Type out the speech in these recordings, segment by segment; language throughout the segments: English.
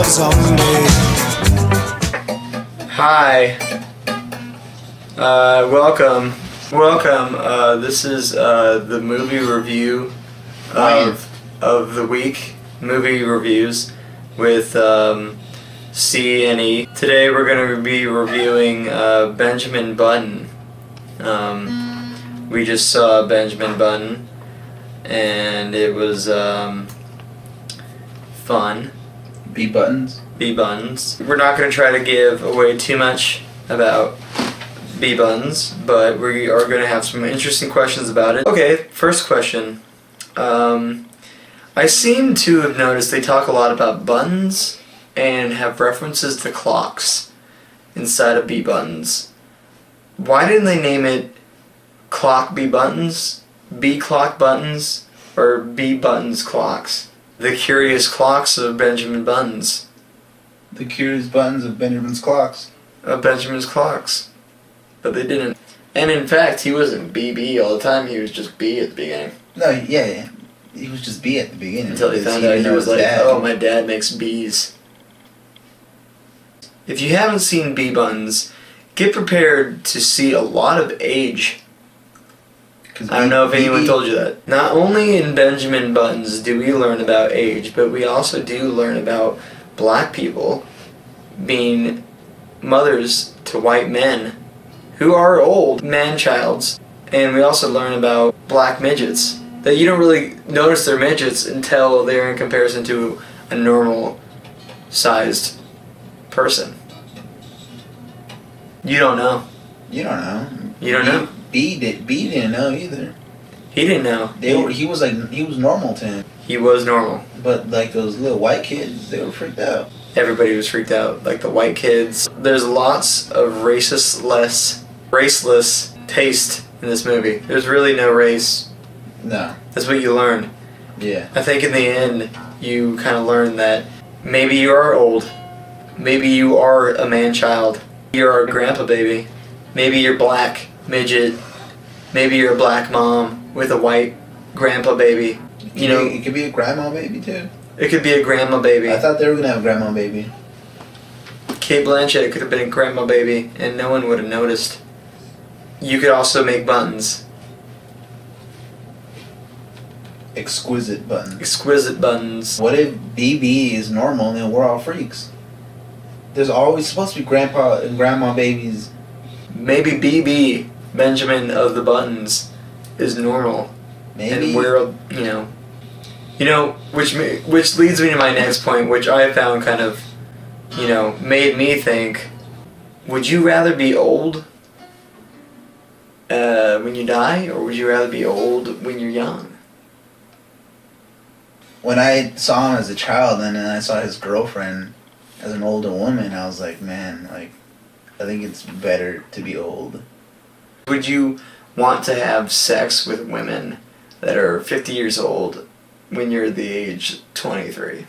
loves on me. Hi. Welcome. This is the movie review of the week. Movie reviews with C and E. Today we're going to be reviewing Benjamin Button. We just saw Benjamin Button, and it was fun. B-Buttons. We're not going to try to give away too much about B-Buttons, but we are going to have some interesting questions about it. Okay, first question. I seem to have noticed they talk a lot about buttons and have references to clocks inside of B-Buttons. Why didn't they name it Clock B-Buttons, B-Clock Buttons, or B-Buttons Clocks? The Curious Clocks of Benjamin Buttons. The Curious Buttons of Benjamin's Clocks. Of Benjamin's Clocks. But they didn't. And in fact, he wasn't BB all the time, he was just B at the beginning. No, yeah. He was just B at the beginning. Until he found out he was like, oh, my dad makes Bs. If you haven't seen B-Buttons, get prepared to see a lot of age. I don't know if anyone told you that. Not only in Benjamin Buttons do we learn about age, but we also do learn about black people being mothers to white men who are old man-childs. And we also learn about black midgets. That you don't really notice they're midgets until they're in comparison to a normal-sized person. You don't know. You don't know. You don't know? B didn't know either. He didn't know. He was normal to him. He was normal. But like those little white kids, they were freaked out. Everybody was freaked out, like the white kids. There's lots of raceless taste in this movie. There's really no race. No. That's what you learn. Yeah. I think in the end, you kind of learn that maybe you are old. Maybe you are a man-child. You're a grandpa baby. Maybe you're black, midget. Maybe you're a black mom with a white grandpa baby. You know, it could be a grandma baby too. It could be a grandma baby. I thought they were gonna have a grandma baby. Cate Blanchett could have been a grandma baby, and no one would have noticed. You could also make buttons. Exquisite buttons. Exquisite buttons. What if BB is normal and we're all freaks? There's always supposed to be grandpa and grandma babies. Maybe BB, Benjamin of the Buttons, is normal. Maybe. And we're, which leads me to my next point, which I found kind of, made me think, would you rather be old when you die, or would you rather be old when you're young? When I saw him as a child and then I saw his girlfriend as an older woman, I was like, man, I think it's better to be old. Would you want to have sex with women that are 50 years old when you're the age 23?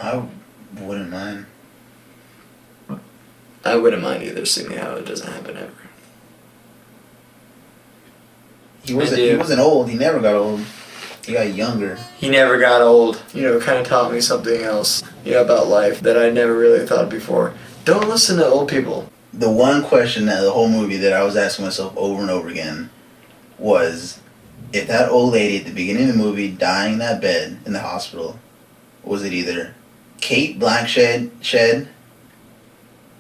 I wouldn't mind. I wouldn't mind either, seeing how it doesn't happen ever. He wasn't old. He never got old. He got younger. He never got old. It kind of taught me something else, about life that I never really thought of before. Don't listen to old people. The one question that the whole movie that I was asking myself over and over again was, if that old lady at the beginning of the movie dying in that bed in the hospital, was it either Cate Blanchett,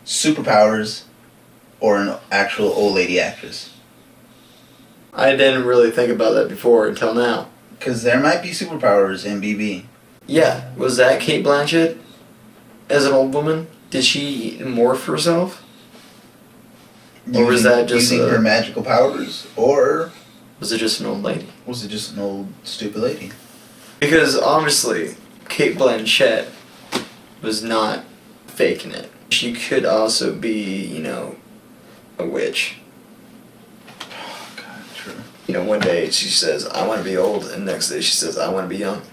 superpowers, or an actual old lady actress? I didn't really think about that before until now. Because there might be superpowers in BB. Yeah, was that Cate Blanchett as an old woman? Did she morph herself? Or was that just using her magical powers? Or was it just an old lady? Was it just an old stupid lady? Because obviously, Cate Blanchett was not faking it. She could also be, a witch. Oh, God, true. One day she says, I want to be old, and the next day she says, I want to be young.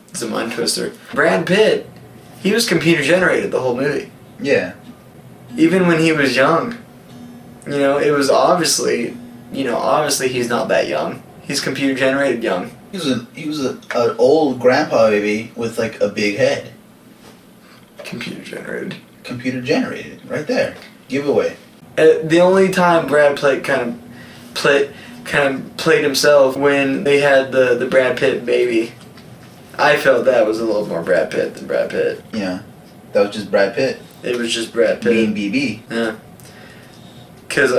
It's a mind twister. Brad Pitt, he was computer generated the whole movie. Yeah. Even when he was young. It was obviously he's not that young. He's computer generated young. He was an old grandpa baby with like a big head. Computer generated. Computer generated, right there. Giveaway. The only time Brad Pitt kind of played himself when they had the Brad Pitt baby. I felt that was a little more Brad Pitt than Brad Pitt. Yeah, that was just Brad Pitt. It was just Brad Pitt. Being BB. Yeah. Because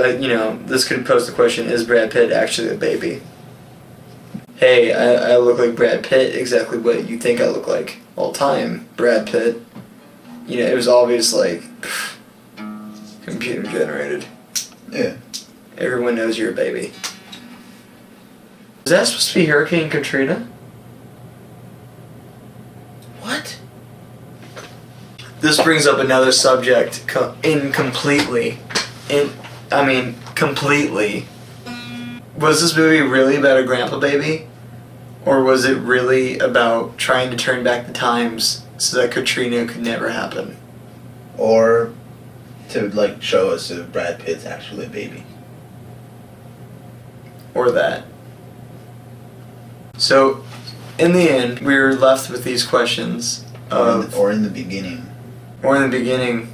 this could pose the question: is Brad Pitt actually a baby? Hey, I look like Brad Pitt, exactly what you think I look like all the time, Brad Pitt. It was obvious, like, computer generated. Yeah. Everyone knows you're a baby. Is that supposed to be Hurricane Katrina? What? This brings up another subject completely. Was this movie really about a grandpa baby? Or was it really about trying to turn back the times so that Katrina could never happen? Or to, like, show us if Brad Pitt's actually a baby. Or that. So, in the end, we were left with these questions. Or in the beginning. Or in the beginning.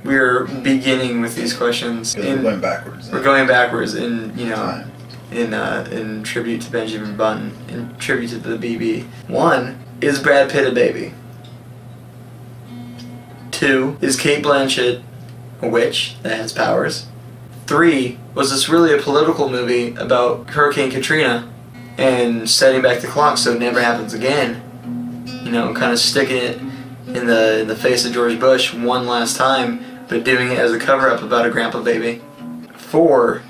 We were beginning with these questions. We're going backwards. We're going backwards in, time. In tribute to Benjamin Button, in tribute to the BB. 1, is Brad Pitt a baby? 2, is Cate Blanchett a witch that has powers? 3, was this really a political movie about Hurricane Katrina and setting back the clock so it never happens again? Kind of sticking it in the face of George Bush one last time, but doing it as a cover-up about a grandpa baby. 4,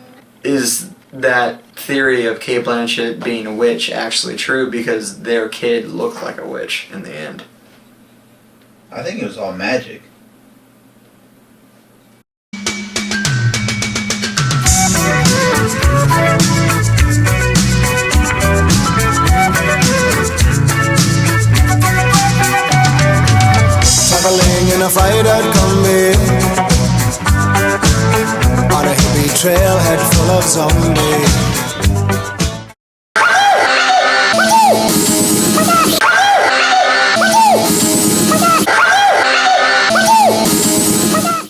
is that theory of Cate Blanchett being a witch actually true because their kid looked like a witch in the end? I think it was all magic. Traveling in a freighted combi on a hippie trailhead full of zombies.